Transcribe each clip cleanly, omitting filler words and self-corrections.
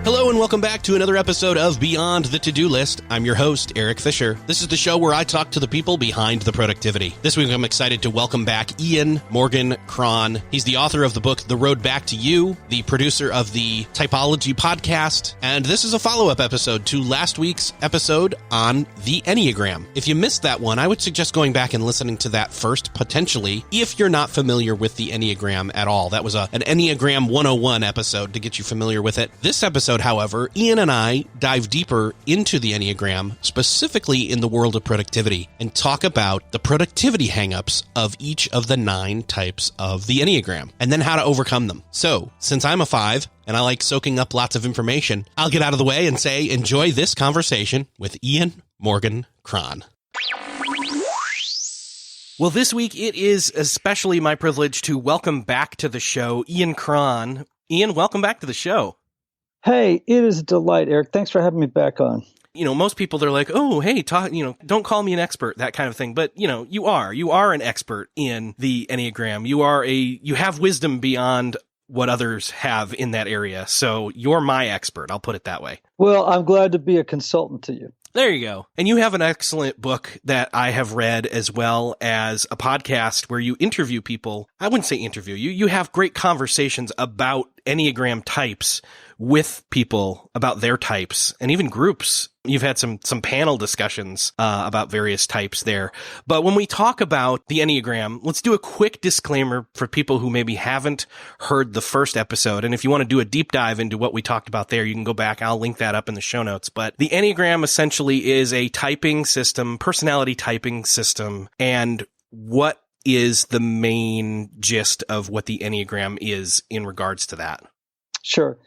Hello and welcome back to another episode of Beyond the To-Do List. I'm your host, Eric Fisher. This is the show where I talk to the people behind the productivity. This week I'm excited to welcome back Ian Morgan Cron. He's the author of the book, The Road Back to You, the producer of the Typology podcast, and this is a follow-up episode to last week's episode on the Enneagram. If you missed that one, I would suggest going back and listening to that first, potentially, if you're not familiar with the Enneagram at all. That was an Enneagram 101 episode to get you familiar with it. This episode, however, Ian and I dive deeper into the Enneagram, specifically in the world of productivity, and talk about the productivity hangups of each of the 9 types of the Enneagram, and then how to overcome them. So, since I'm a 5, and I like soaking up lots of information, I'll get out of the way and say enjoy this conversation with Ian Morgan Cron. Well, this week it is especially my privilege to welcome back to the show Ian Cron. Ian, welcome back to the show. Hey, it is a delight, Eric. Thanks for having me back on. You know, most people, they're like, oh, hey, don't call me an expert, that kind of thing. But, you are an expert in the Enneagram. You have wisdom beyond what others have in that area. So you're my expert. I'll put it that way. Well, I'm glad to be a consultant to you. There you go. And you have an excellent book that I have read, as well as a podcast where you interview people. I wouldn't say interview. You have great conversations about Enneagram types with people about their types and even groups. You've had some panel discussions about various types there. But when we talk about the Enneagram, let's do a quick disclaimer for people who maybe haven't heard the first episode. And if you want to do a deep dive into what we talked about there, you can go back. I'll link that up in the show notes. But the Enneagram essentially is a typing system, personality typing system. And what is the main gist of what the Enneagram is in regards to that? Sure.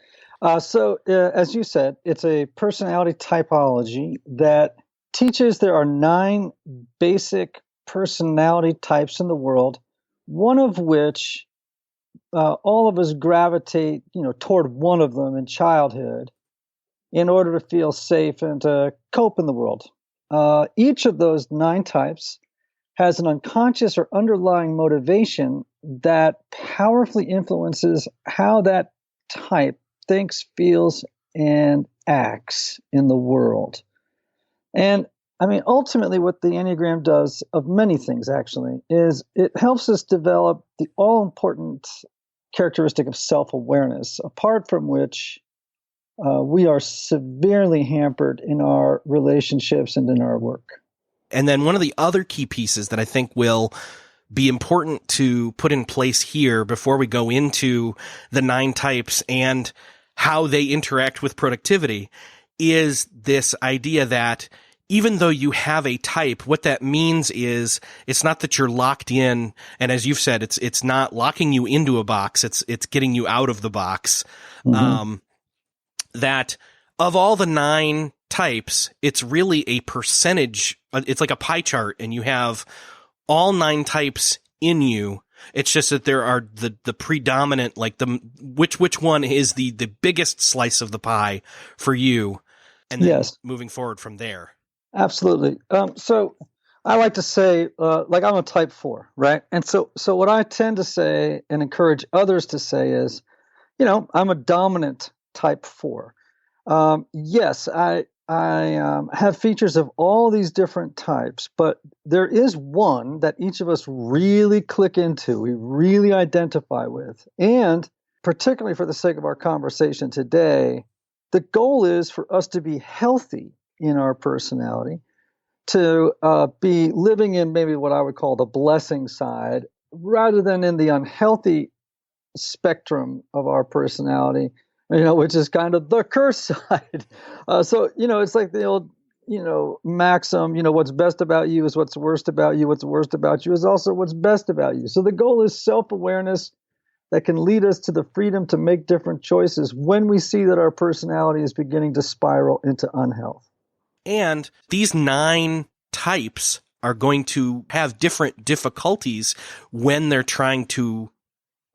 So as you said, it's a personality typology that teaches there are 9 basic personality types in the world, one of which all of us gravitate, toward one of them in childhood in order to feel safe and to cope in the world. Each of those 9 types has an unconscious or underlying motivation that powerfully influences how that type thinks, feels, and acts in the world. And ultimately what the Enneagram does, of many things actually, is it helps us develop the all-important characteristic of self-awareness, apart from which we are severely hampered in our relationships and in our work. And then one of the other key pieces that I think will be important to put in place here before we go into the 9 types and how they interact with productivity is this idea that even though you have a type, what that means is it's not that you're locked in. And as you've said, it's not locking you into a box. It's getting you out of the box. Mm-hmm. That of all the 9 types, it's really a percentage. It's like a pie chart, and you have all 9 types in you. It's just that there are the predominant, like which one is the biggest slice of the pie for you, and then moving forward from there. Absolutely. So I like to say, like I'm a type 4, right? And so what I tend to say and encourage others to say is, I'm a dominant type 4. Yes, I have features of all these different types, but there is one that each of us really click into, we really identify with. And particularly for the sake of our conversation today, the goal is for us to be healthy in our personality, to be living in maybe what I would call the blessing side, rather than in the unhealthy spectrum of our personality, which is kind of the curse side. So, it's like the old, maxim, what's best about you is what's worst about you. What's worst about you is also what's best about you. So the goal is self-awareness that can lead us to the freedom to make different choices when we see that our personality is beginning to spiral into unhealth. And these 9 types are going to have different difficulties when they're trying to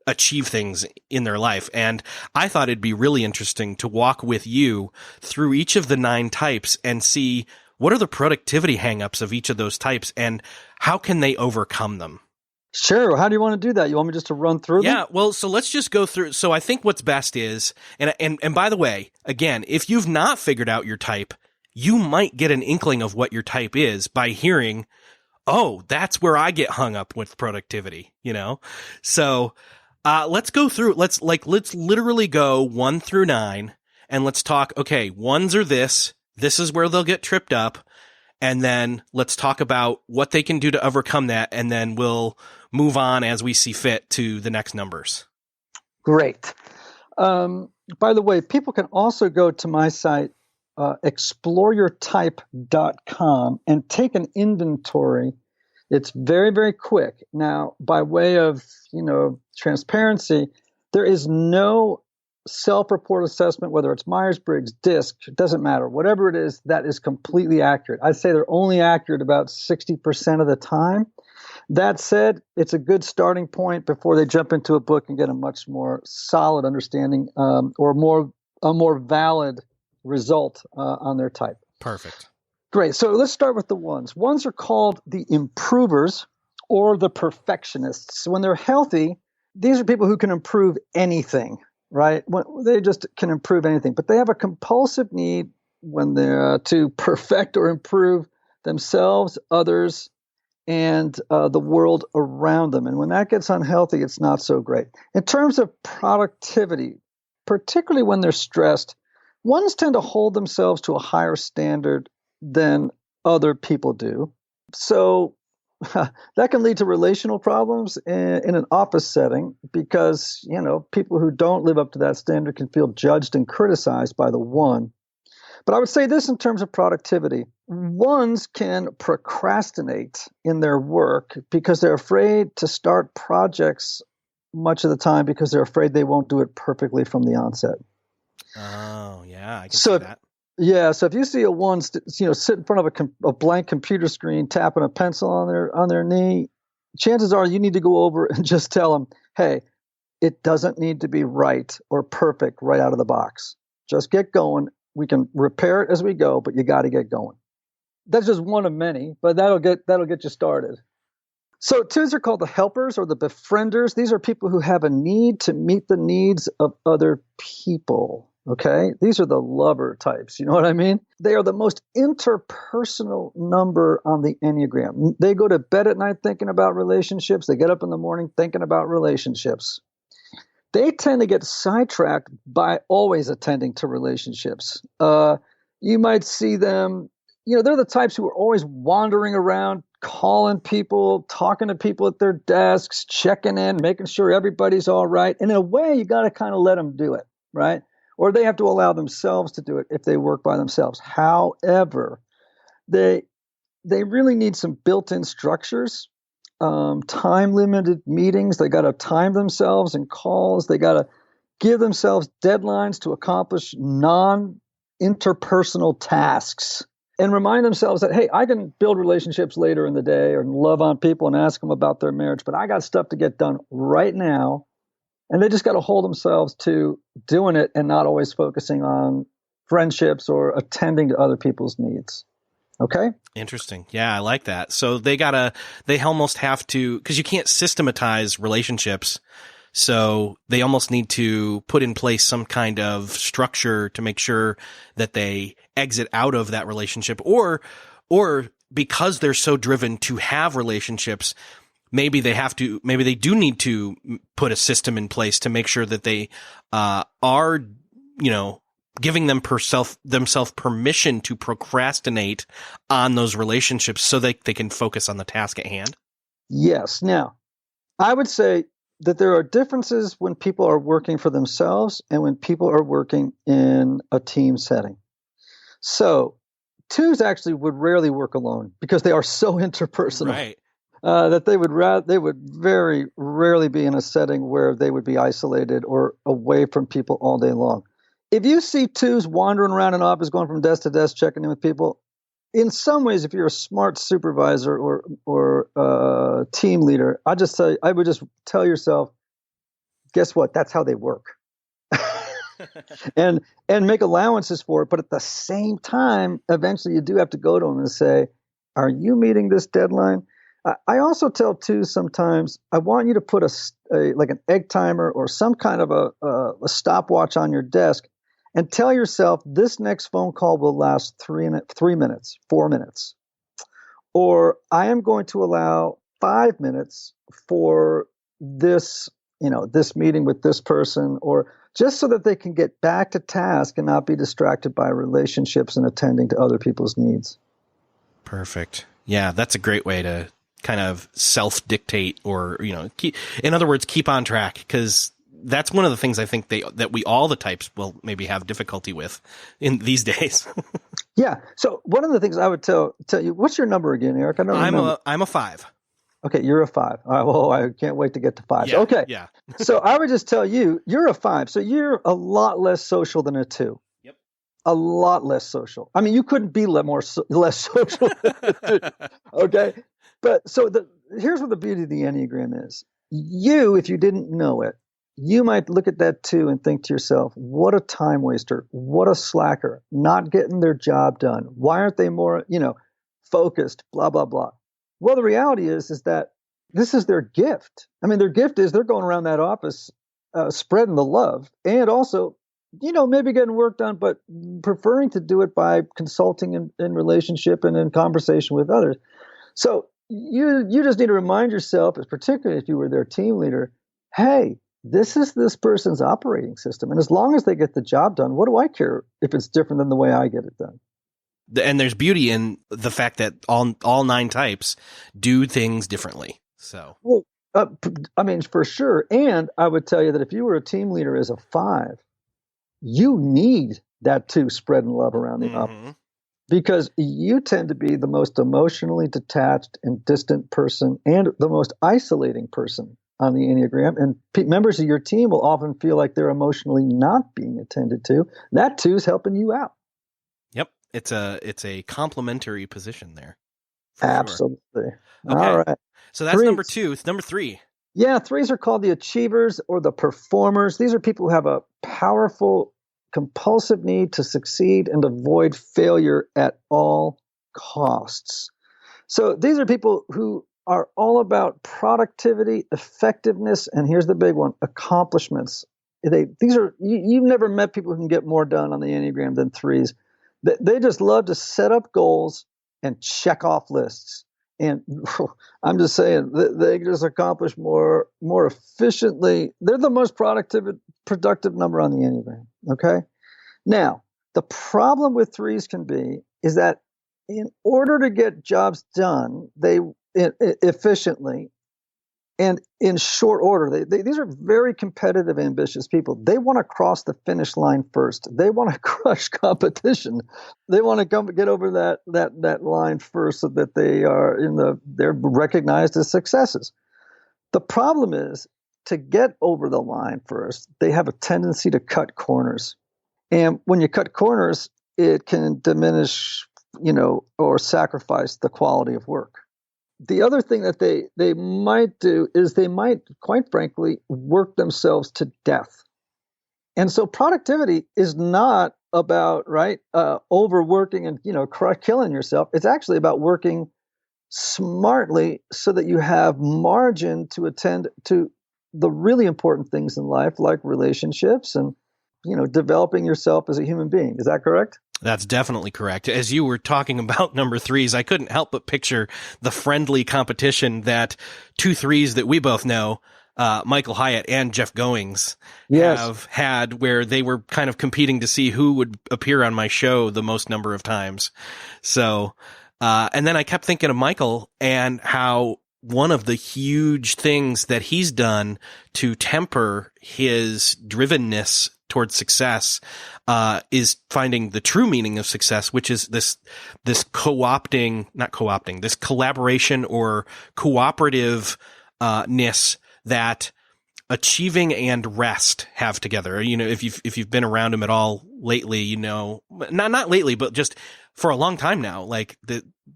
achieve things in their life. And I thought it'd be really interesting to walk with you through each of the 9 types and see what are the productivity hangups of each of those types and how can they overcome them. Sure. How do you want to do that? You want me just to run through them? Yeah, well, so let's just go through. So I think what's best is, and by the way, again, if you've not figured out your type, you might get an inkling of what your type is by hearing, oh, that's where I get hung up with productivity, So, let's go through, let's literally go 1 through 9 and let's talk, okay, ones are this is where they'll get tripped up. And then let's talk about what they can do to overcome that. And then we'll move on as we see fit to the next numbers. Great. By the way, people can also go to my site, exploreyourtype.com, and take an inventory. It's very, very quick. Now, by way of, transparency, there is no self-report assessment, whether it's Myers-Briggs, DISC, it doesn't matter. Whatever it is, that is completely accurate. I'd say they're only accurate about 60% of the time. That said, it's a good starting point before they jump into a book and get a much more solid understanding or a more valid result on their type. Perfect. Great. So let's start with the ones. Ones are called the improvers or the perfectionists. When they're healthy, these are people who can improve anything, right? They just can improve anything. But they have a compulsive need when they're to perfect or improve themselves, others, and the world around them. And when that gets unhealthy, it's not so great. In terms of productivity, particularly when they're stressed, ones tend to hold themselves to a higher standard than other people do. So that can lead to relational problems in an office setting because, people who don't live up to that standard can feel judged and criticized by the one. But I would say this in terms of productivity. Ones can procrastinate in their work because they're afraid to start projects much of the time because they're afraid they won't do it perfectly from the onset. Oh, yeah, I can see that. Yeah, so if you see a one, sit in front of a blank computer screen, tapping a pencil on their knee, chances are you need to go over and just tell them, hey, it doesn't need to be right or perfect right out of the box. Just get going. We can repair it as we go, but you got to get going. That's just one of many, but that'll get you started. So twos are called the helpers or the befrienders. These are people who have a need to meet the needs of other people. Okay, these are the lover types. You know what I mean? They are the most interpersonal number on the Enneagram. They go to bed at night thinking about relationships. They get up in the morning thinking about relationships. They tend to get sidetracked by always attending to relationships. You might see them, they're the types who are always wandering around, calling people, talking to people at their desks, checking in, making sure everybody's all right. And in a way, you got to kind of let them do it, right? Or they have to allow themselves to do it if they work by themselves. However, they really need some built-in structures, time-limited meetings. They got to time themselves in calls. They got to give themselves deadlines to accomplish non-interpersonal tasks and remind themselves that, hey, I can build relationships later in the day or love on people and ask them about their marriage, but I got stuff to get done right now. And they just got to hold themselves to doing it and not always focusing on friendships or attending to other people's needs. Okay? Interesting. Yeah, I like that. So they almost have to, because you can't systematize relationships. So they almost need to put in place some kind of structure to make sure that they exit out of that relationship or because they're so driven to have relationships, maybe they do need to put a system in place to make sure that they are, giving themselves permission to procrastinate on those relationships so they can focus on the task at hand. Yes. Now, I would say that there are differences when people are working for themselves and when people are working in a team setting. So twos actually would rarely work alone because they are so interpersonal. Right. That they would very rarely be in a setting where they would be isolated or away from people all day long. If you see twos wandering around an office, going from desk to desk, checking in with people, in some ways, if you're a smart supervisor or team leader, I would just tell yourself, guess what? That's how they work, and make allowances for it. But at the same time, eventually, you do have to go to them and say, "Are you meeting this deadline? I also tell twos sometimes, I want you to put like an egg timer or some kind of a stopwatch on your desk and tell yourself this next phone call will last 3 minutes, 4 minutes. Or I am going to allow 5 minutes for this, this meeting with this person, or just so that they can get back to task and not be distracted by relationships and attending to other people's needs. Perfect. Yeah, that's a great way to kind of self-dictate or, in other words, keep on track, because that's one of the things I think that we all the types will maybe have difficulty with in these days. Yeah. So one of the things I would tell you, what's your number again, Eric? I don't remember. I'm a 5. Okay, you're a 5. All right, well, I can't wait to get to 5. Yeah, okay. Yeah. So I would just tell you, you're a 5. So you're a lot less social than a 2. Yep. A lot less social. I mean, you couldn't be less social than a 2. Okay. But so here's what the beauty of the Enneagram is. You, if you didn't know it, you might look at that 2 and think to yourself, what a time waster, what a slacker, not getting their job done. Why aren't they more, focused, blah, blah, blah. Well, the reality is that this is their gift. I mean, their gift is they're going around that office spreading the love and also, maybe getting work done, but preferring to do it by consulting in relationship and in conversation with others. So you just need to remind yourself, particularly if you were their team leader, hey, this is this person's operating system. And as long as they get the job done, what do I care if it's different than the way I get it done? And there's beauty in the fact that all 9 types do things differently. So, well, I mean, for sure. And I would tell you that if you were a team leader as a 5, you need that 2 spreading love around the office, because you tend to be the most emotionally detached and distant person and the most isolating person on the Enneagram. And members of your team will often feel like they're emotionally not being attended to. That 2 is helping you out. Yep. It's a complementary position there. Absolutely. Sure. Okay. All right. So that's 3s. number 2. It's number 3. Yeah. 3s are called the achievers or the performers. These are people who have a powerful, compulsive need to succeed and avoid failure at all costs. So these are people who are all about productivity, effectiveness, and here's the big one, accomplishments. You've never met people who can get more done on the Enneagram than 3s. They just love to set up goals and check off lists. And I'm just saying, they just accomplish more efficiently. They're the most productive number on the Enneagram. Okay. Now, the problem with 3s can be is that in order to get jobs done, efficiently and in short order, these are very competitive, ambitious people. They want to cross the finish line first. They want to crush competition. They want to get over that line first so that they're recognized as successes. The problem is, to get over the line first, they have a tendency to cut corners. And when you cut corners, it can diminish, or sacrifice the quality of work. The other thing that they might do is they might, quite frankly, work themselves to death. And so productivity is not about, overworking and, killing yourself. It's actually about working smartly so that you have margin to attend to the really important things in life, like relationships and, developing yourself as a human being. Is that correct? That's definitely correct. As you were talking about number 3s, I couldn't help but picture the friendly competition that 2 3s that we both know, Michael Hyatt and Jeff Goings, have had, where they were kind of competing to see who would appear on my show the most number of times. So, and then I kept thinking of Michael and how one of the huge things that he's done to temper his drivenness towards success is finding the true meaning of success, which is this collaboration or cooperativeness that achieving and rest have together. If you've been around him at all lately, not lately, but just for a long time now, like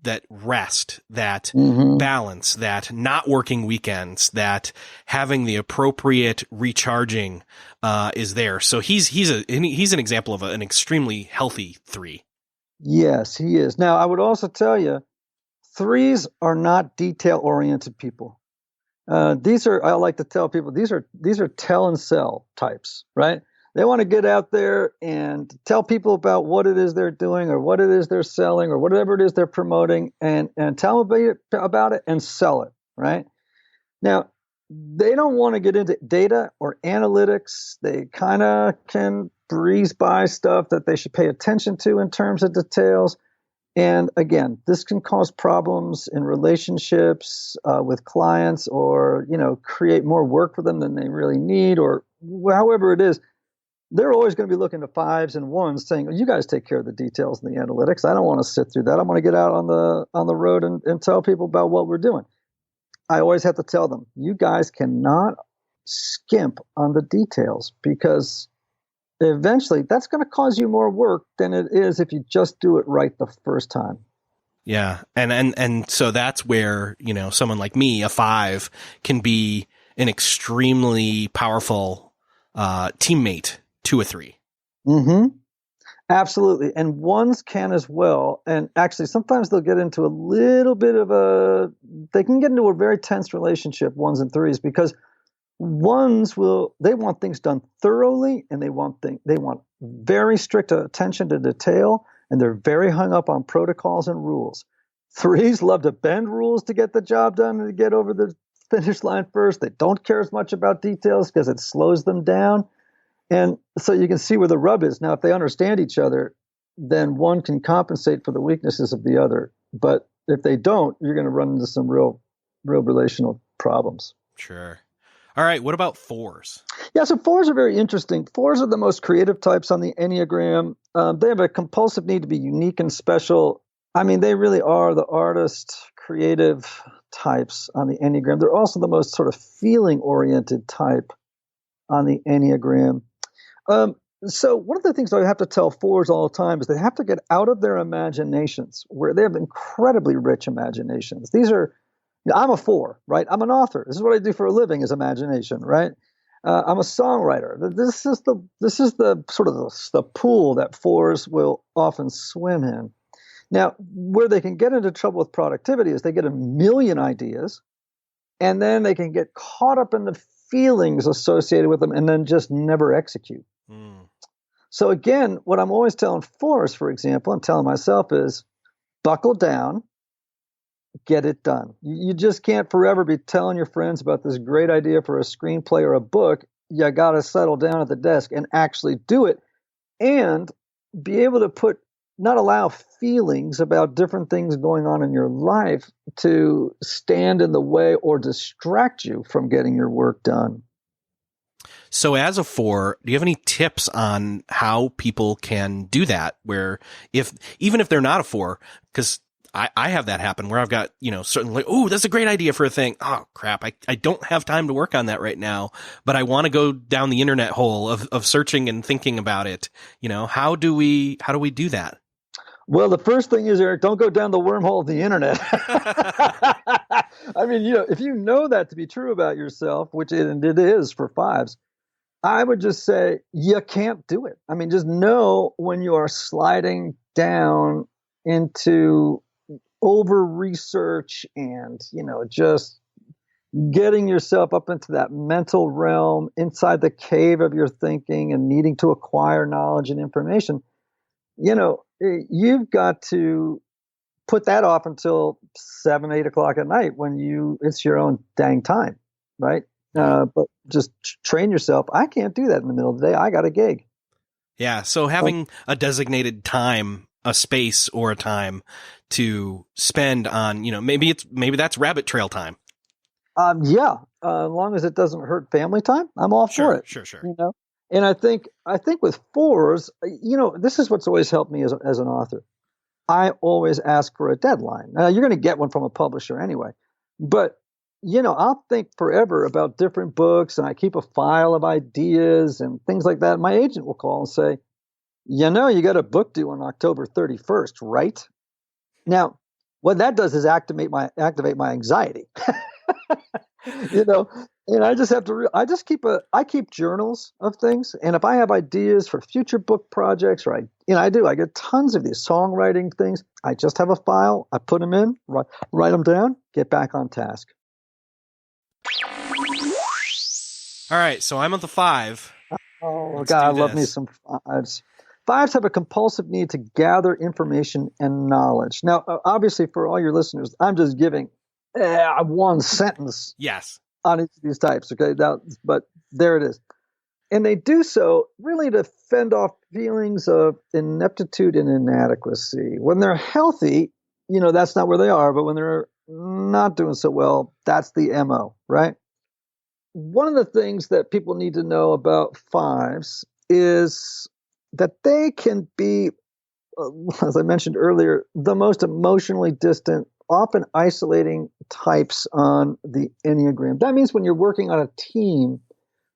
that rest, that balance, that not working weekends, that having the appropriate recharging is there. So he's an example of an extremely healthy 3. Yes, he is. Now, I would also tell you, threes are not detail-oriented people. I like to tell people, these are tell and sell types, right? They want to get out there and tell people about what it is they're doing or what it is they're selling or whatever it is they're promoting and tell them about it and sell it, right? Now, they don't want to get into data or analytics. They kind of can breeze by stuff that they should pay attention to in terms of details. And again, this can cause problems in relationships with clients, or create more work for them than they really need, or however it is. They're always going to be looking to fives and ones, saying, "You guys take care of the details and the analytics. I don't want to sit through that. I want to get out on the road and tell people about what we're doing." I always have to tell them, you guys cannot skimp on the details, because eventually that's going to cause you more work than it is if you just do it right the first time. Yeah. And so that's where, someone like me, a 5, can be an extremely powerful teammate to a 3. Mm-hmm. Absolutely. And ones can as well. And actually, sometimes they'll get into a little bit of they can get into a very tense relationship, ones and threes, because they want things done thoroughly, and they want very strict attention to detail, and they're very hung up on protocols and rules. Threes love to bend rules to get the job done and to get over the finish line first. They don't care as much about details because it slows them down. And so you can see where the rub is. Now, if they understand each other, then one can compensate for the weaknesses of the other. But if they don't, you're going to run into some real relational problems. Sure. All right. What about 4s? Yeah, so 4s are very interesting. 4s are the most creative types on the Enneagram. They have a compulsive need to be unique and special. I mean, they really are the artist, creative types on the Enneagram. They're also the most sort of feeling-oriented type on the Enneagram. So one of the things I have to tell 4s all the time is they have to get out of their imaginations, where they have incredibly rich imaginations. I'm a 4, right? I'm an author. This is what I do for a living, is imagination, right? I'm a songwriter. This is the sort of the pool that 4s will often swim in. Now, where they can get into trouble with productivity is they get a million ideas, and then they can get caught up in the feelings associated with them and then just never execute. So again, what I'm always telling 4s, for example, I'm telling myself is, buckle down, get it done. You just can't forever be telling your friends about this great idea for a screenplay or a book. You got to settle down at the desk and actually do it, and be able to not allow feelings about different things going on in your life to stand in the way or distract you from getting your work done. So as a 4, do you have any tips on how people can do that? Where even if they're not a 4, because I have that happen where I've got, certainly, oh, that's a great idea for a thing. Oh, crap. I don't have time to work on that right now, but I want to go down the internet hole of searching and thinking about it. How do we do that? Well, the first thing is, Eric, don't go down the wormhole of the internet. I mean, if you know that to be true about yourself, which it is for 5s, I would just say you can't do it. I mean, just know when you are sliding down into over research and, just getting yourself up into that mental realm inside the cave of your thinking and needing to acquire knowledge and information. You've got to put that off until 7, 8 o'clock at night when it's your own dang time, right? But just train yourself. I can't do that in the middle of the day. I got a gig. Yeah. So having a designated time, a space or a time to spend on, maybe that's rabbit trail time. Yeah. As long as it doesn't hurt family time, I'm all for it. Sure. And I think with 4s, this is what's always helped me as an author. I always ask for a deadline. Now, you're going to get one from a publisher anyway, but I'll think forever about different books, and I keep a file of ideas and things like that. My agent will call and say, you got a book due on October 31st, right? Now, what that does is activate my anxiety. And I just have to, I keep journals of things. And if I have ideas for future book projects or I do. I get tons of these songwriting things. I just have a file. I put them in, write them down, get back on task. All right, so I'm on the 5. Oh, Let's God, I do love me this. some fives. Fives have a compulsive need to gather information and knowledge. Now, obviously, for all your listeners, I'm just giving one sentence Yes. on each of these types, okay? But there it is. And they do so really to fend off feelings of ineptitude and inadequacy. When they're healthy, that's not where they are, but when they're not doing so well, that's the MO, right? One of the things that people need to know about fives is that they can be, as I mentioned earlier, the most emotionally distant, often isolating types on the Enneagram. That means when you're working on a team,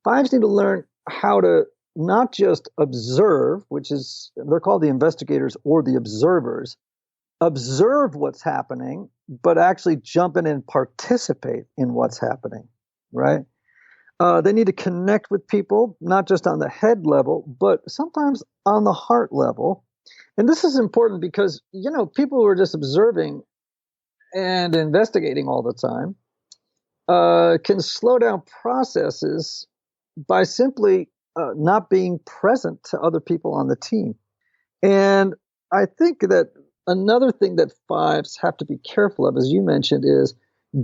fives need to learn how to not just observe, which is, they're called the investigators or the observers, observe what's happening, but actually jump in and participate in what's happening, right? They need to connect with people, not just on the head level, but sometimes on the heart level. And this is important because, people who are just observing and investigating all the time can slow down processes by simply not being present to other people on the team. And I think that another thing that fives have to be careful of, as you mentioned, is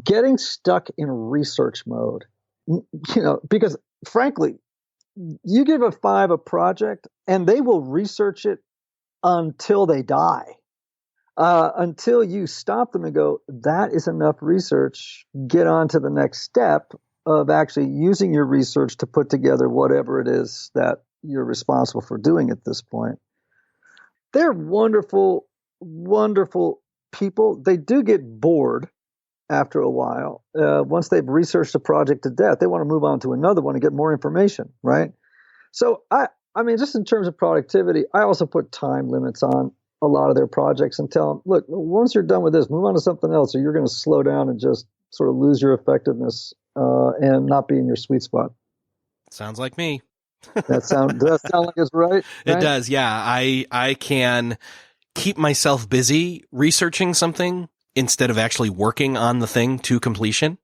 getting stuck in research mode. Because frankly, you give a five a project and they will research it until they die. Until you stop them and go, that is enough research, get on to the next step of actually using your research to put together whatever it is that you're responsible for doing at this point. They're wonderful, wonderful people. They do get bored after a while. Once they've researched a project to death, they want to move on to another one and get more information, right? So I mean, just in terms of productivity, I also put time limits on a lot of their projects and tell them, look, once you're done with this, move on to something else, or you're going to slow down and just sort of lose your effectiveness and not be in your sweet spot. Sounds like me. Does that sound like it's right? It does, yeah. I can keep myself busy researching something instead of actually working on the thing to completion.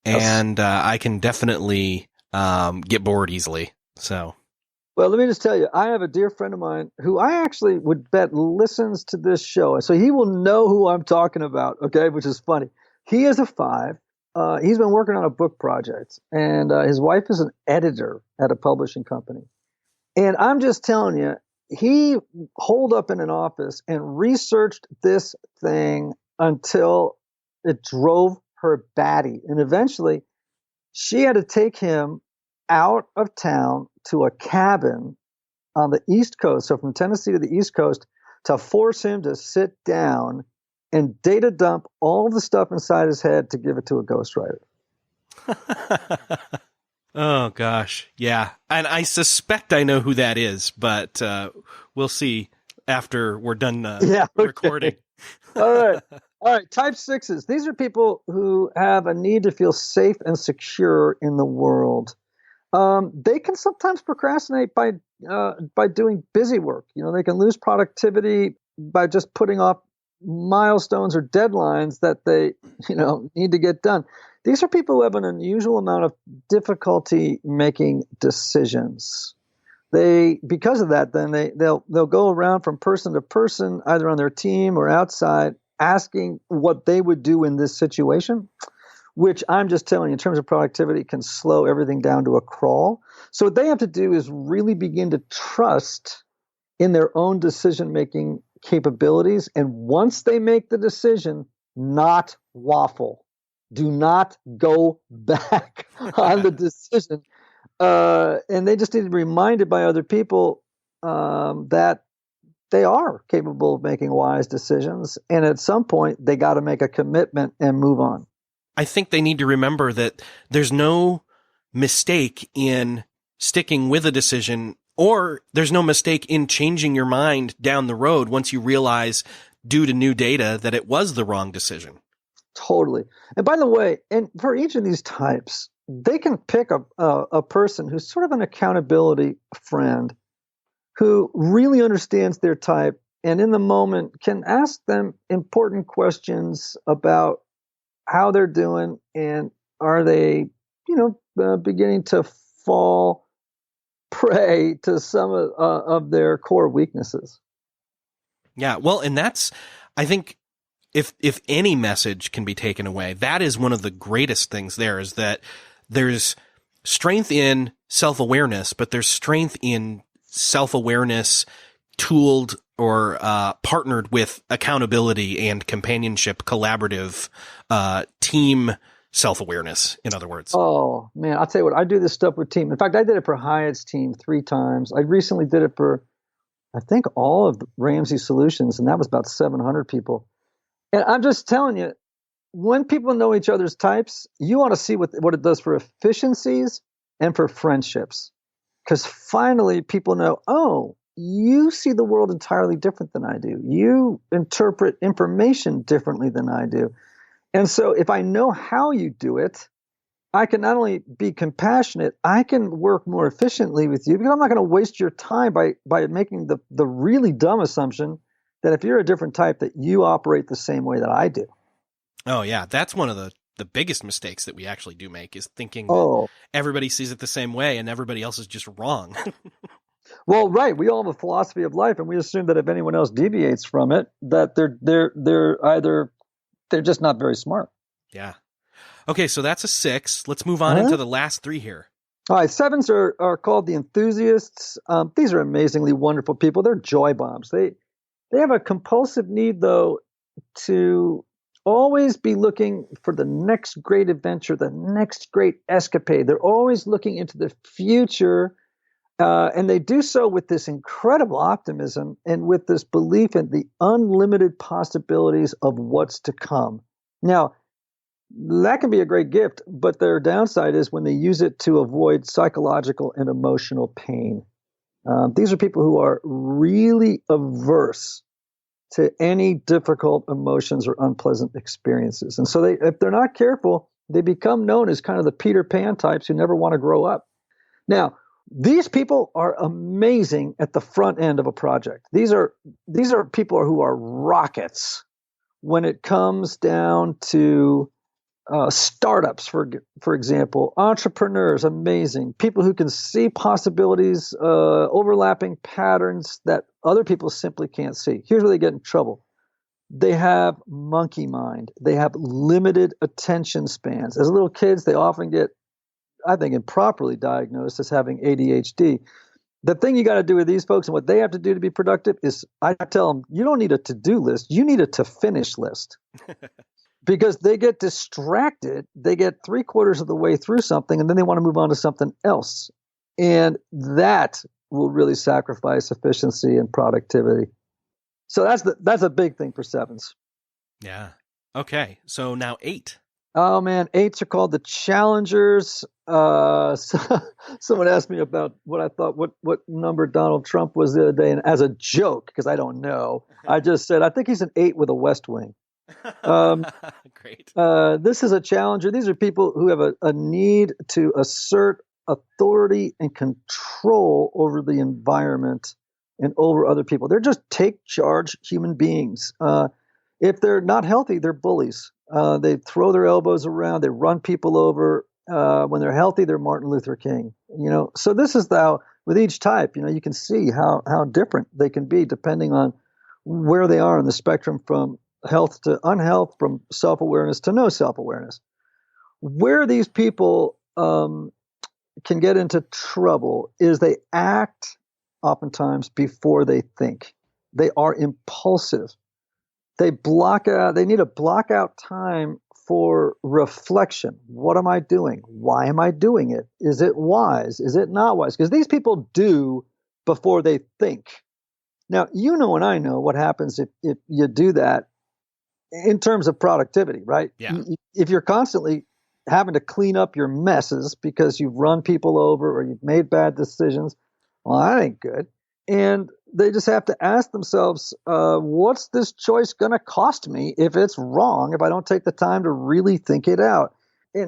And I can definitely get bored easily. So, well, let me just tell you, I have a dear friend of mine who I actually would bet listens to this show. So he will know who I'm talking about, okay, which is funny. He is a five. He's been working on a book project, and his wife is an editor at a publishing company. And I'm just telling you, he holed up in an office and researched this thing until it drove her batty. And eventually, she had to take him out of town to a cabin on the East Coast, so from Tennessee to the East Coast, to force him to sit down and data dump all the stuff inside his head to give it to a ghostwriter. oh gosh, yeah. And I suspect I know who that is, but we'll see after we're done recording. All right. Type sixes. These are people who have a need to feel safe and secure in the world. They can sometimes procrastinate by doing busy work. They can lose productivity by just putting off milestones or deadlines that they, need to get done. These are people who have an unusual amount of difficulty making decisions. Because of that, then they'll go around from person to person, either on their team or outside, asking what they would do in this situation, which I'm just telling you, in terms of productivity, can slow everything down to a crawl. So what they have to do is really begin to trust in their own decision-making capabilities. And once they make the decision, not waffle. Do not go back on the decision. And they just need to be reminded by other people that they are capable of making wise decisions. And at some point, they got to make a commitment and move on. I think they need to remember that there's no mistake in sticking with a decision, or there's no mistake in changing your mind down the road once you realize, due to new data, that it was the wrong decision. Totally. And by the way, and for each of these types, they can pick a person who's sort of an accountability friend who really understands their type and in the moment can ask them important questions about how they're doing and are they, beginning to fall prey to some of their core weaknesses. Yeah, well, and that's, I think, if any message can be taken away, that is one of the greatest things there, is that there's strength in self-awareness, but there's strength in self-awareness tooled or partnered with accountability and companionship, collaborative, team self-awareness, in other words. Oh, man, I'll tell you what, I do this stuff with team. In fact, I did it for Hyatt's team 3 times. I recently did it for, I think, all of Ramsey Solutions, and that was about 700 people. And I'm just telling you, when people know each other's types, you ought to see what it does for efficiencies and for friendships. Because finally people know, oh, you see the world entirely different than I do. You interpret information differently than I do. And so if I know how you do it, I can not only be compassionate, I can work more efficiently with you because I'm not going to waste your time by making the really dumb assumption that if you're a different type, that you operate the same way that I do. Oh, yeah. That's one of the biggest mistakes that we actually do make, is thinking that everybody sees it the same way and everybody else is just wrong. Well, right. We all have a philosophy of life, and we assume that if anyone else deviates from it, that they're just not very smart. Yeah. Okay, so that's a 6. Let's move on into the last 3 here. All right, 7s are called the enthusiasts. These are amazingly wonderful people. They're joy bombs. They have a compulsive need, though, to always be looking for the next great adventure, the next great escapade. They're always looking into the future, and they do so with this incredible optimism and with this belief in the unlimited possibilities of what's to come. Now, that can be a great gift, but their downside is when they use it to avoid psychological and emotional pain. These are people who are really averse to any difficult emotions or unpleasant experiences. And so if they're not careful, they become known as kind of the Peter Pan types who never want to grow up. Now, these people are amazing at the front end of a project. These are people who are rockets when it comes down to startups, for example, entrepreneurs, amazing people who can see possibilities, overlapping patterns that other people simply can't see. Here's where they get in trouble. They have monkey mind. They have limited attention spans. As little kids, they often get, I think, improperly diagnosed as having ADHD. The thing you got to do with these folks and what they have to do to be productive is, I tell them, you don't need a to-do list. You need a to-finish list. Because they get distracted, they get 3/4 of the way through something, and then they want to move on to something else. And that will really sacrifice efficiency and productivity. So that's a big thing for 7s. Yeah. Okay. So now 8. Oh, man. 8s are called the challengers. Someone asked me about what I thought, what number Donald Trump was the other day. And as a joke, because I don't know, I just said, I think he's an 8 with a West Wing. Great. This is a challenger. These are people who have a need to assert authority and control over the environment and over other people. They're just take charge human beings. If they're not healthy, they're bullies. They throw their elbows around. They run people over. When they're healthy, they're Martin Luther King. So this is with each type. You can see how different they can be depending on where they are on the spectrum, from health to unhealth, from self-awareness to no self-awareness. Where these people can get into trouble is they act oftentimes before they think. They are impulsive. They need to block out time for reflection. What am I doing? Why am I doing it? Is it wise? Is it not wise? Because these people do before they think. Now, and I know what happens if you do that in terms of productivity, right? Yeah. If you're constantly having to clean up your messes because you've run people over or you've made bad decisions, well, that ain't good. And they just have to ask themselves, what's this choice going to cost me if it's wrong, if I don't take the time to really think it out?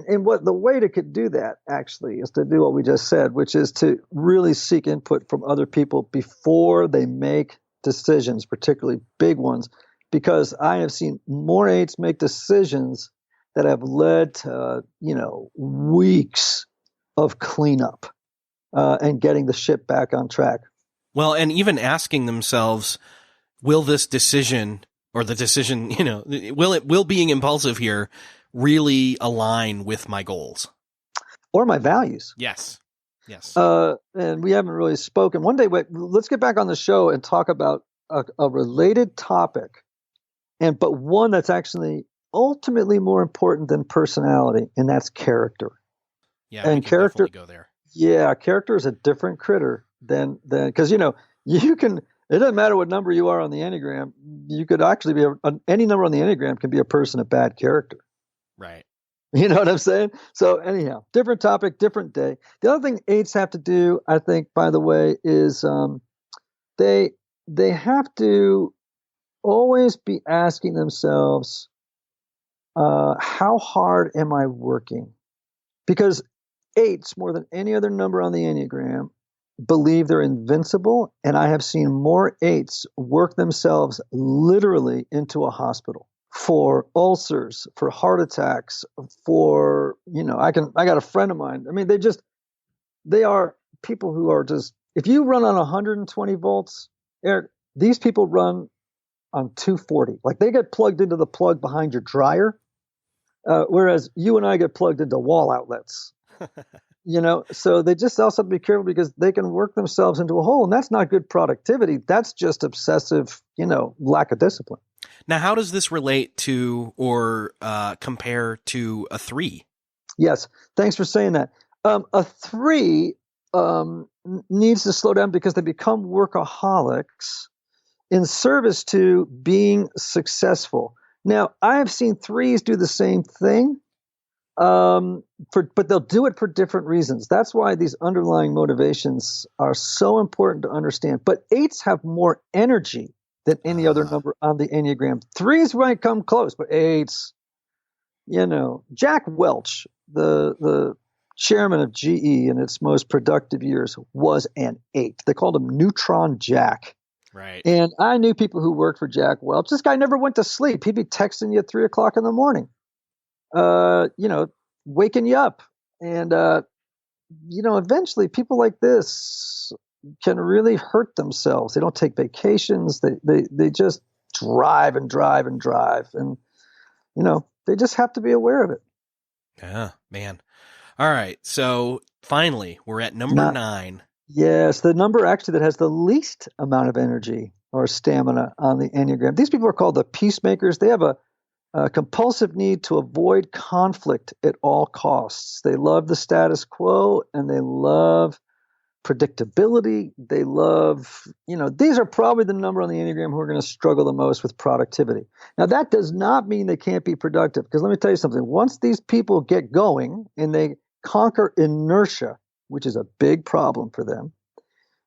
and what the way to could do that actually is to do what we just said, which is to really seek input from other people before they make decisions, particularly big ones, because I have seen more eights make decisions that have led to, weeks of cleanup and getting the ship back on track. Well, and even asking themselves, will this decision or the decision, will being impulsive here really align with my goals or my values? Yes. Yes. And we haven't really spoken. One day, let's get back on the show and talk about a related topic, but one that's actually ultimately more important than personality, and that's character. Yeah, and we can character definitely go there. Yeah, character is a different critter than because you can. It doesn't matter what number you are on the Enneagram. You could actually be any number on the Enneagram can be a person of bad character. Right. You know what I'm saying? So anyhow, different topic, different day. The other thing eights have to do, I think, by the way, is they have to always be asking themselves, how hard am I working? Because eights, more than any other number on the Enneagram, believe they're invincible, and I have seen more eights work themselves literally into a hospital for ulcers, for heart attacks, for, I got a friend of mine. I mean, they are people who are just, if you run on 120 volts, Eric, these people run on 240. Like they get plugged into the plug behind your dryer, whereas you and I get plugged into wall outlets. So they just also have to be careful because they can work themselves into a hole, and that's not good productivity. That's just obsessive, lack of discipline. Now, how does this relate to or compare to a 3? Yes. Thanks for saying that. A 3 needs to slow down because they become workaholics in service to being successful. Now, I have seen 3s do the same thing. But they'll do it for different reasons. That's why these underlying motivations are so important to understand. But 8s have more energy than any other number on the Enneagram. 3s might come close, but 8s, Jack Welch, the chairman of GE in its most productive years, was an 8. They called him Neutron Jack. Right. And I knew people who worked for Jack Welch. This guy never went to sleep. He'd be texting you at 3:00 in the morning. Waking you up. And, eventually people like this can really hurt themselves. They don't take vacations. They just drive and drive and drive. And, they just have to be aware of it. Yeah, man. All right. So finally, we're at number 9. Yes. The number actually that has the least amount of energy or stamina on the Enneagram. These people are called the peacemakers. They have a compulsive need to avoid conflict at all costs. They love the status quo and they love predictability. They love, these are probably the number on the Enneagram who are going to struggle the most with productivity. Now, that does not mean they can't be productive, because let me tell you something. Once these people get going and they conquer inertia, which is a big problem for them,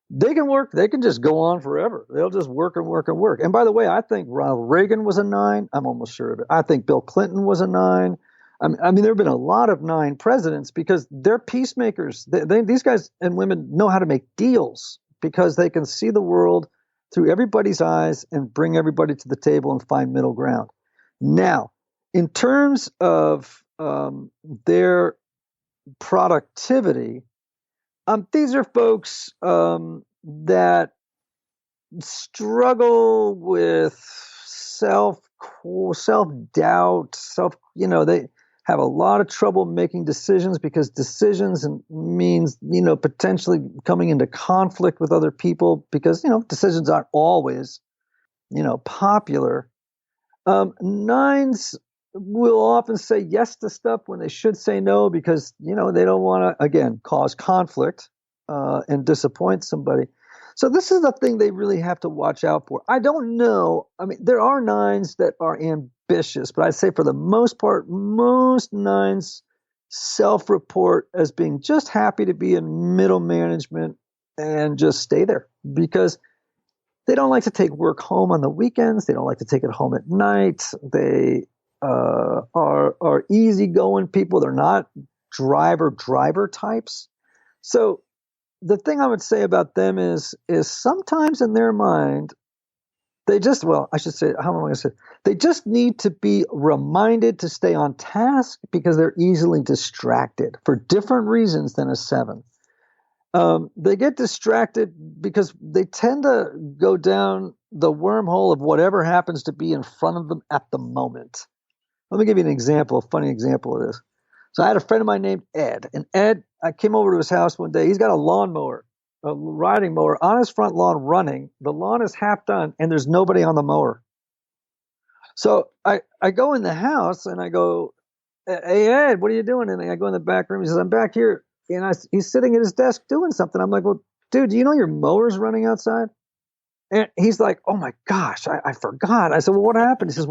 they can work. They can just go on forever. They'll just work and work and work. And by the way, I think Ronald Reagan was a 9. I'm almost sure of it. I think Bill Clinton was a 9. I mean, there have been a lot of 9 presidents because they're peacemakers. These guys and women know how to make deals because they can see the world through everybody's eyes and bring everybody to the table and find middle ground. Now, in terms of their productivity, these are folks that struggle with self-doubt, they have a lot of trouble making decisions because decisions means, potentially coming into conflict with other people because, decisions aren't always, popular. 9s will often say yes to stuff when they should say no because, they don't want to, again, cause conflict and disappoint somebody. So this is the thing they really have to watch out for. I don't know. I mean, there are 9s that are ambitious, but I'd say for the most part, most 9s self-report as being just happy to be in middle management and just stay there because they don't like to take work home on the weekends. They don't like to take it home at night. They are easygoing people. They're not driver types. So the thing I would say about them is sometimes in their mind, they just, well, I should say, how am I going to say? They just need to be reminded to stay on task because they're easily distracted for different reasons than a 7. They get distracted because they tend to go down the wormhole of whatever happens to be in front of them at the moment. Let me give you an example, a funny example of this. So I had a friend of mine named Ed, and Ed, I came over to his house one day. He's got a lawnmower, a riding mower on his front lawn running. The lawn is half done, and there's nobody on the mower. So I go in the house and I go, "Hey Ed, what are you doing?" And I go in the back room. He says, "I'm back here." And he's sitting at his desk doing something. I'm like, "Well, dude, do you know your mower's running outside?" And he's like, "Oh my gosh, I forgot." I said, "Well, what happened?" He says,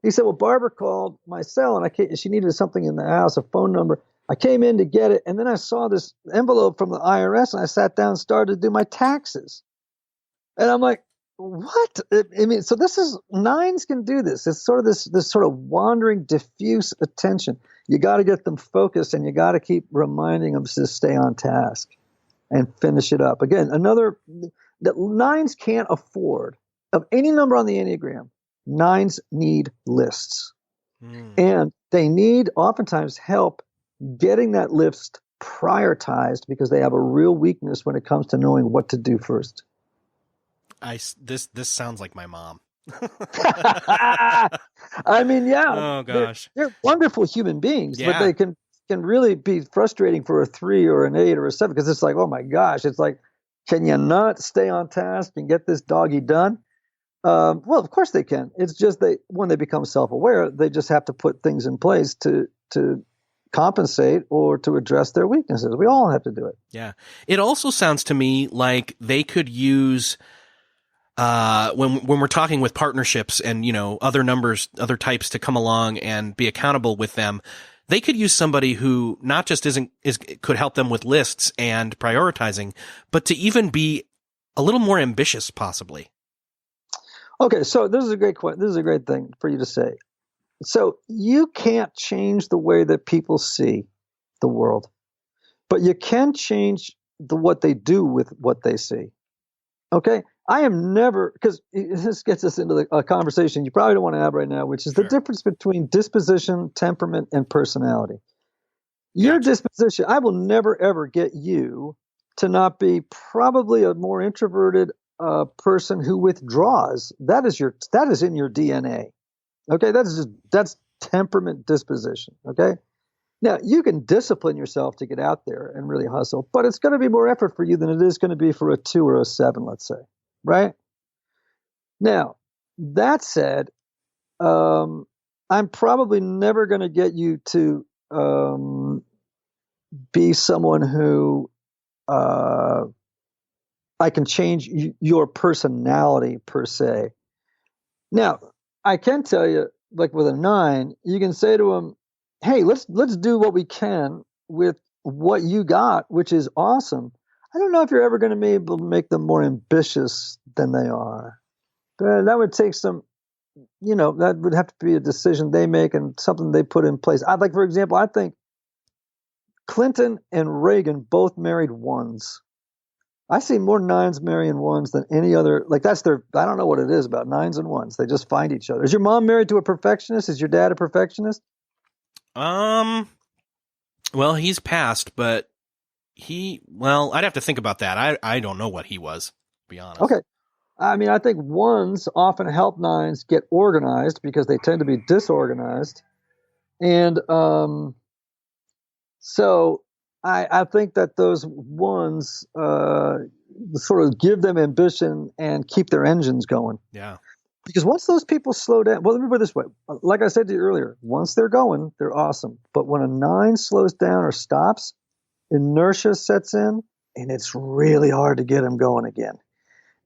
he said, "Well, Barbara called my cell and she needed something in the house, a phone number. I came in to get it. And then I saw this envelope from the IRS and I sat down and started to do my taxes." And I'm like, what? I mean, so this is, 9s can do this. It's sort of this sort of wandering, diffuse attention. You got to get them focused and you got to keep reminding them to stay on task and finish it up. Again, that 9s can't afford, of any number on the Enneagram, 9s need lists. And they need oftentimes help getting that list prioritized because they have a real weakness when it comes to knowing what to do first. This sounds like my mom. I mean, yeah. Oh gosh. They're wonderful human beings, Yeah. but they can really be frustrating for a 3 or an 8 or a 7 because it's like, oh my gosh, it's like, can you not stay on task and get this doggy done? Well, of course they can. It's just when they become self-aware, they just have to put things in place to compensate or to address their weaknesses. We all have to do it. Yeah. It also sounds to me like they could use, when we're talking with partnerships and, other numbers, other types to come along and be accountable with them, they could use somebody who not just could help them with lists and prioritizing, but to even be a little more ambitious, possibly. Okay. So this is a great question. This is a great thing for you to say. So you can't change the way that people see the world, but you can change what they do with what they see. Okay. I am never, because this gets us into a conversation you probably don't want to have right now, which is the difference between disposition, temperament, and personality. Your disposition, I will never, ever get you to not be probably a more introverted person who withdraws. That is in your DNA. Okay. That's temperament, disposition. Okay. Now, you can discipline yourself to get out there and really hustle, but it's going to be more effort for you than it is going to be for a 2 or a 7, let's say. Right? Now, that said, I'm probably never going to get you to be someone who I can change your personality per se. Now, I can tell you, like with a 9, you can say to them, "Hey, let's do what we can with what you got, which is awesome. I don't know if you're ever going to be able to make them more ambitious than they are. That would take some, that would have to be a decision they make and something they put in place." I'd like, for example, I think Clinton and Reagan both married 1s. I see more 9s marrying 1s than any other. Like I don't know what it is about 9s and 1s. They just find each other. Is your mom married to a perfectionist? Is your dad a perfectionist? Well, he's passed, but I'd have to think about that. I don't know what he was, to be honest. Okay. I mean, I think 1s often help 9s get organized because they tend to be disorganized. And so I think that those 1s sort of give them ambition and keep their engines going. Yeah. Because once those people slow down, well, let me put it this way. Like I said to you earlier, once they're going, they're awesome. But when a 9 slows down or stops, inertia sets in, and it's really hard to get them going again.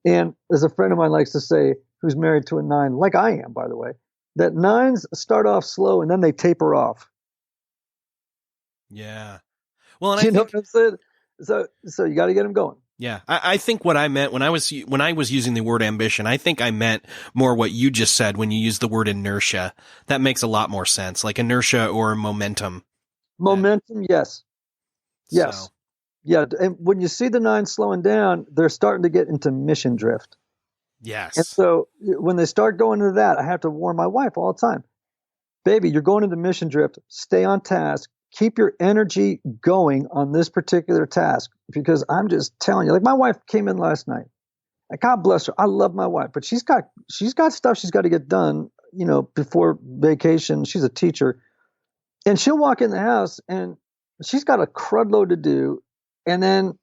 And as a friend of mine likes to say, who's married to a 9, like I am, by the way, that 9s start off slow and then they taper off. Yeah. Well, and You know what I'm saying? So you got to get them going. Yeah. I think what I meant when I was using the word ambition, I think I meant more what you just said when you use the word inertia. That makes a lot more sense, like inertia or momentum. Momentum, yes. Yes. So. Yeah. And when you see the 9 slowing down, they're starting to get into mission drift. Yes. And so when they start going into that, I have to warn my wife all the time, baby, you're going into mission drift. Stay on task. Keep your energy going on this particular task, because I'm just telling you, like my wife came in last night. And God bless her. I love my wife, but she's got stuff she's got to get done, before vacation. She's a teacher, and she'll walk in the house and she's got a crud load to do. And then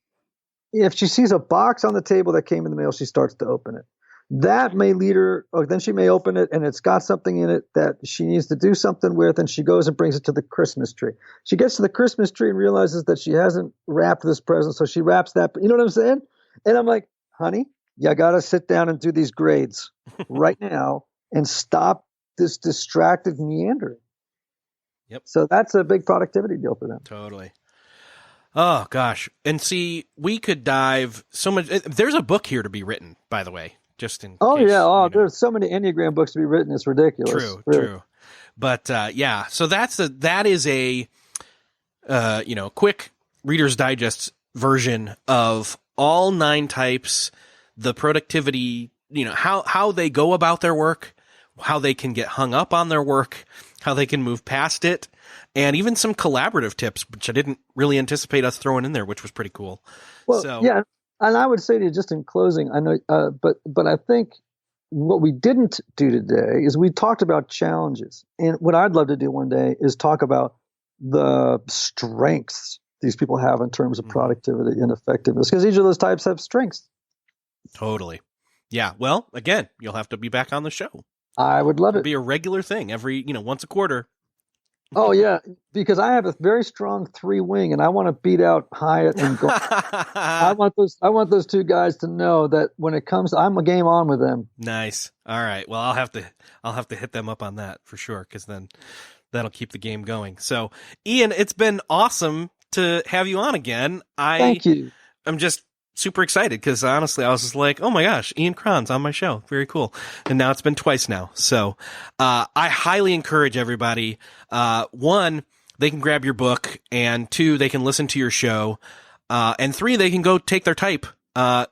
if she sees a box on the table that came in the mail, she starts to open it. That may lead her, or then she may open it and it's got something in it that she needs to do something with, and she goes and brings it to the Christmas tree. She gets to the Christmas tree and realizes that she hasn't wrapped this present, so she wraps that. You know what I'm saying? And I'm like, honey, you got to sit down and do these grades right now and stop this distracted meandering. Yep. So that's a big productivity deal for them. Totally. Oh, gosh. And see, we could dive so much. There's a book here to be written, by the way. Just in case, there's so many Enneagram books to be written. It's ridiculous. True. But so that is a quick Reader's Digest version of all 9 types, the productivity, how they go about their work, how they can get hung up on their work, how they can move past it, and even some collaborative tips, which I didn't really anticipate us throwing in there, which was pretty cool. Well, yeah. And I would say to you, just in closing, I know, but I think what we didn't do today is we talked about challenges. And what I'd love to do one day is talk about the strengths these people have in terms of productivity and effectiveness, because each of those types have strengths. Totally. Yeah. Well, again, you'll have to be back on the show. I would love it. It'll be a regular thing every, once a quarter. Oh, yeah, because I have a very strong 3-wing, and I want to beat out Hyatt and Gold. I want those 2 guys to know that when it comes, I'm a game on with them. Nice. All right. Well, I'll have to hit them up on that for sure, because then that'll keep the game going. So, Ian, it's been awesome to have you on again. Thank you. I'm just super excited because honestly, I was just like, oh my gosh, Ian Cron's on my show. Very cool. And now it's been twice now. So, I highly encourage everybody. 1, they can grab your book, and 2, they can listen to your show. And 3, they can go take their type.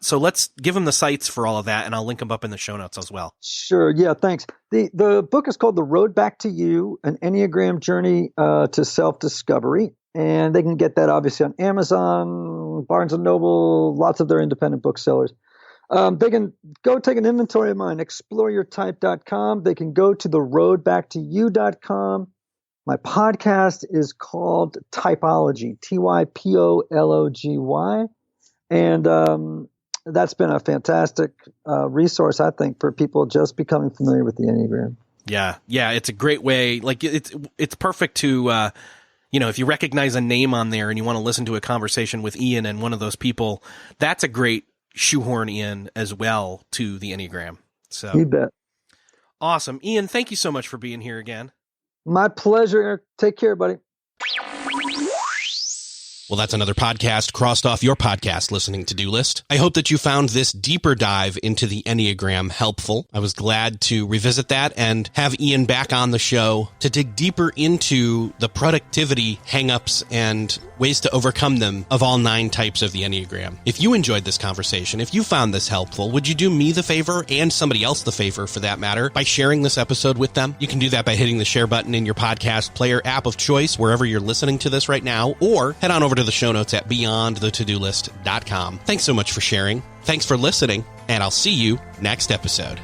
So let's give them the sites for all of that, and I'll link them up in the show notes as well. Sure. Yeah. Thanks. The book is called The Road Back to You, an Enneagram Journey to Self-Discovery. And they can get that obviously on Amazon, Barnes & Noble, lots of their independent booksellers. They can go take an inventory of mine, exploreyourtype.com. They can go to theroadbacktoyou.com. My podcast is called Typology, Typology. And that's been a fantastic resource, I think, for people just becoming familiar with the Enneagram. Yeah. Yeah. It's a great way. Like it's perfect to, if you recognize a name on there and you want to listen to a conversation with Ian and one of those people, that's a great shoehorn in as well to the Enneagram. So you bet. Awesome. Ian, thank you so much for being here again. My pleasure. Take care, buddy. Well, that's another podcast crossed off your podcast listening to-do list. I hope that you found this deeper dive into the Enneagram helpful. I was glad to revisit that and have Ian back on the show to dig deeper into the productivity hangups and ways to overcome them of all 9 types of the Enneagram. If you enjoyed this conversation, if you found this helpful, would you do me the favor, and somebody else the favor for that matter, by sharing this episode with them? You can do that by hitting the share button in your podcast player app of choice, wherever you're listening to this right now, or head on over to the show notes at beyondthetodolist.com. Thanks so much for sharing. Thanks for listening, and I'll see you next episode.